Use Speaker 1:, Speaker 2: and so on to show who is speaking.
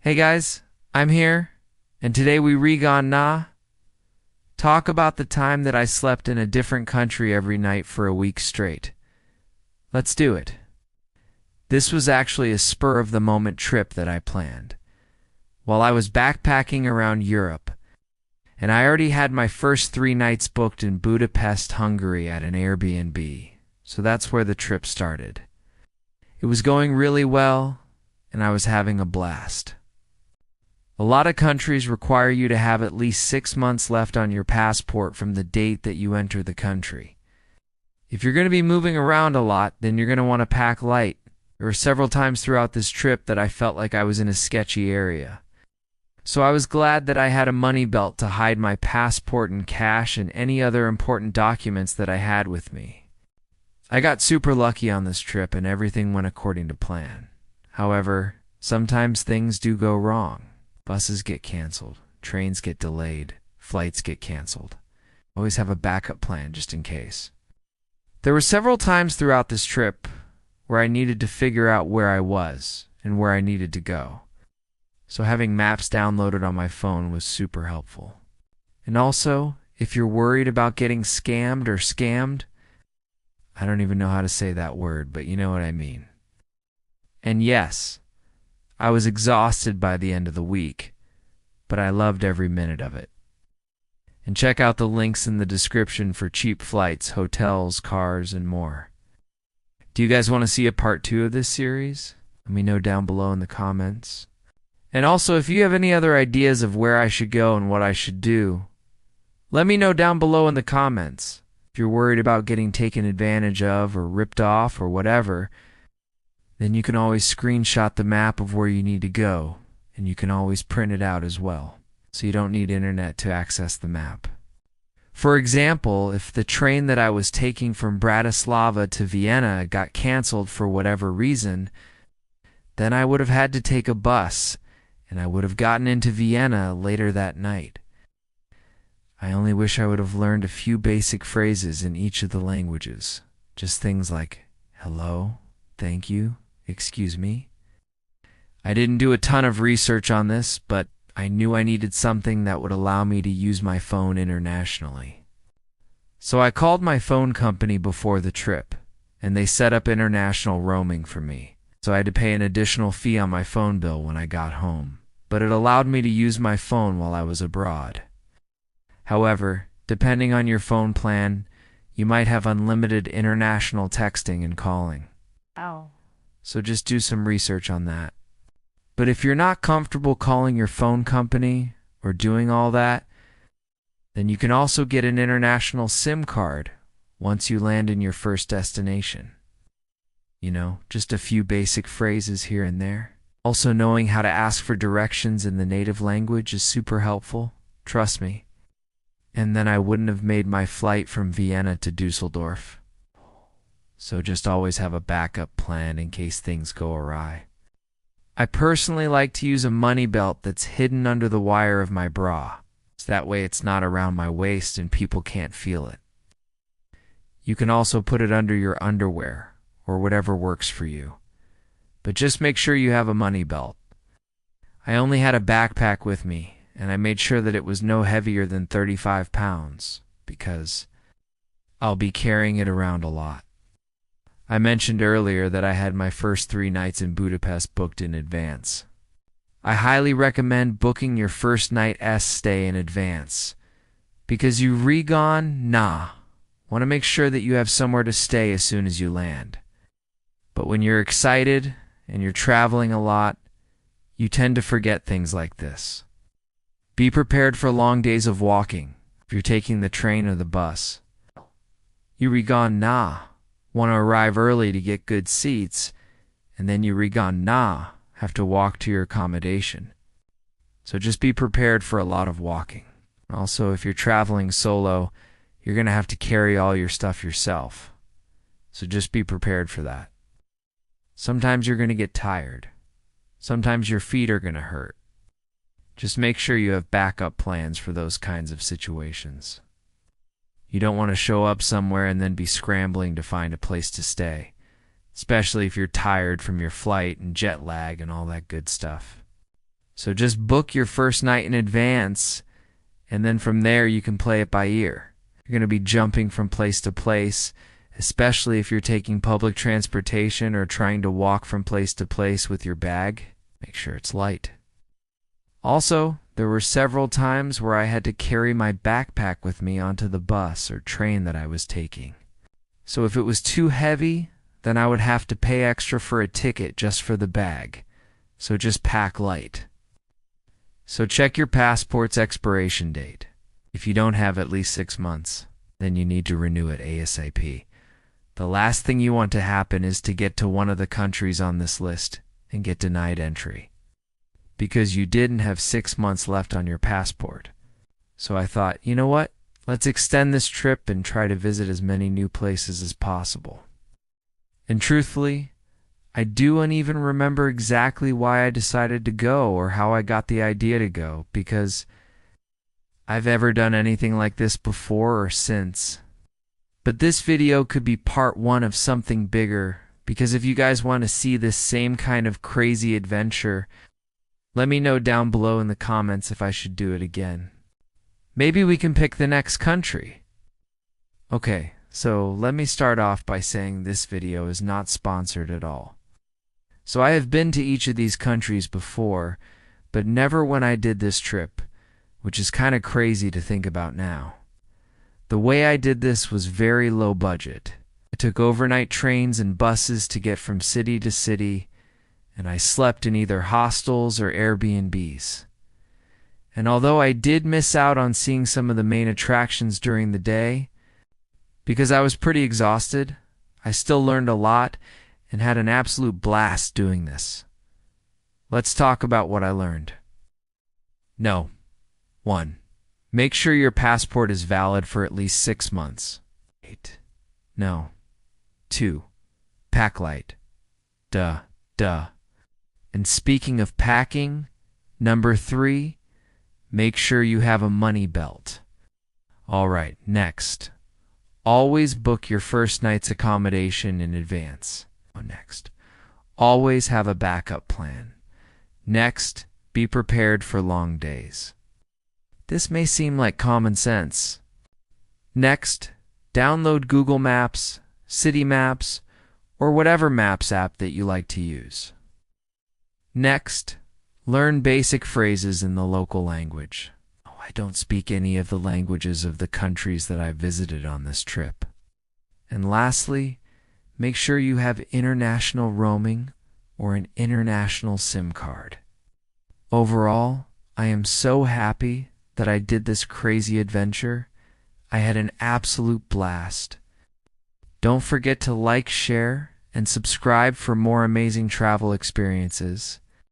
Speaker 1: Hey guys, I'm here, and today we re-gon na talk about the time that I slept in a different country every night for a week straight. Let's do it. This was actually a spur-of-the-moment trip that I planned. While I was backpacking around Europe, and I already had my first 3 nights booked in Budapest, Hungary at an Airbnb, so that's where the trip started. It was going really well, and I was having a blast. A lot of countries require you to have at least 6 months left on your passport from the date that you enter the country. If you're going to be moving around a lot, then you're going to want to pack light. There were several times throughout this trip that I felt like I was in a sketchy area. So I was glad that I had a money belt to hide my passport and cash and any other important documents that I had with me. I got super lucky on this trip and everything went according to plan. However, sometimes things do go wrong. Buses get canceled, trains get delayed, flights get canceled. Always have a backup plan just in case. There were several times throughout this trip where I needed to figure out where I was and where I needed to go. So having maps downloaded on my phone was super helpful. And also, if you're worried about getting scammed, I don't even know how to say that word, but you know what I mean. And yes, I was exhausted by the end of the week, but I loved every minute of it. And check out the links in the description for cheap flights, hotels, cars, and more. Do you guys want to see a part 2 of this series? Let me know down below in the comments. And also, if you have any other ideas of where I should go and what I should do, let me know down below in the comments. If you're worried about getting taken advantage of or ripped off or whatever, then you can always screenshot the map of where you need to go, and you can always print it out as well, so you don't need internet to access the map. For example, if the train that I was taking from Bratislava to Vienna got canceled for whatever reason, then I would have had to take a bus, and I would have gotten into Vienna later that night. I only wish I would have learned a few basic phrases in each of the languages, just things like hello, thank you, excuse me. I didn't do a ton of research on this, but I knew I needed something that would allow me to use my phone internationally. So I called my phone company before the trip, and they set up international roaming for me. So I had to pay an additional fee on my phone bill when I got home, but it allowed me to use my phone while I was abroad. However, depending on your phone plan, you might have unlimited international texting and calling.
Speaker 2: Oh.
Speaker 1: So just do some research on that. But if you're not comfortable calling your phone company or doing all that, then you can also get an international SIM card once you land in your first destination. You know, just a few basic phrases here and there. Also, knowing how to ask for directions in the native language is super helpful, trust me. And then I wouldn't have made my flight from Vienna to Dusseldorf. So just always have a backup plan in case things go awry. I personally like to use a money belt that's hidden under the wire of my bra, so that way it's not around my waist and people can't feel it. You can also put it under your underwear, or whatever works for you. But just make sure you have a money belt. I only had a backpack with me, and I made sure that it was no heavier than 35 pounds, because I'll be carrying it around a lot. I mentioned earlier that I had my first 3 nights in Budapest booked in advance. I highly recommend booking your first night stay in advance, because you re-gon na want to make sure that you have somewhere to stay as soon as you land. But when you're excited and you're traveling a lot, you tend to forget things like this. Be prepared for long days of walking if you're taking the train or the bus. You re-gon na want to arrive early to get good seats, and then you re-gon na have to walk to your accommodation. So just be prepared for a lot of walking. Also, if you're traveling solo, you're going to have to carry all your stuff yourself. So just be prepared for that. Sometimes you're going to get tired. Sometimes your feet are going to hurt. Just make sure you have backup plans for those kinds of situations. You don't want to show up somewhere and then be scrambling to find a place to stay, especially if you're tired from your flight and jet lag and all that good stuff. So just book your first night in advance, and then from there you can play it by ear. You're going to be jumping from place to place, especially if you're taking public transportation or trying to walk from place to place with your bag. Make sure it's light. Also, there were several times where I had to carry my backpack with me onto the bus or train that I was taking. So if it was too heavy, then I would have to pay extra for a ticket just for the bag. So just pack light. So check your passport's expiration date. If you don't have at least 6 months, then you need to renew it ASAP. The last thing you want to happen is to get to one of the countries on this list and get denied entry, because you didn't have 6 months left on your passport. So I thought, you know what? Let's extend this trip and try to visit as many new places as possible. And truthfully, I don't even remember exactly why I decided to go or how I got the idea to go, because I've ever done anything like this before or since. But this video could be part 1 of something bigger, because if you guys want to see this same kind of crazy adventure, let me know down below in the comments if I should do it again. Maybe we can pick the next country. Okay, so let me start off by saying this video is not sponsored at all. So I have been to each of these countries before, but never when I did this trip, which is kind of crazy to think about now. The way I did this was very low budget. I took overnight trains and buses to get from city to city, and I slept in either hostels or Airbnbs. And although I did miss out on seeing some of the main attractions during the day, because I was pretty exhausted, I still learned a lot and had an absolute blast doing this. Let's talk about what I learned. No. 1. Make sure your passport is valid for at least 6 months. 8. No. 2. Pack light. Duh. And speaking of packing, number 3, make sure you have a money belt. Alright, next. Always book your first night's accommodation in advance. Next. Always have a backup plan. Next, be prepared for long days. This may seem like common sense. Next, download Google Maps, City Maps, or whatever maps app that you like to use. Next, learn basic phrases in the local language. I don't speak any of the languages of the countries that I visited on this trip. And lastly, make sure you have international roaming or an international SIM card. Overall, I am so happy that I did this crazy adventure. I had an absolute blast. Don't forget to like, share, and subscribe for more amazing travel experiences.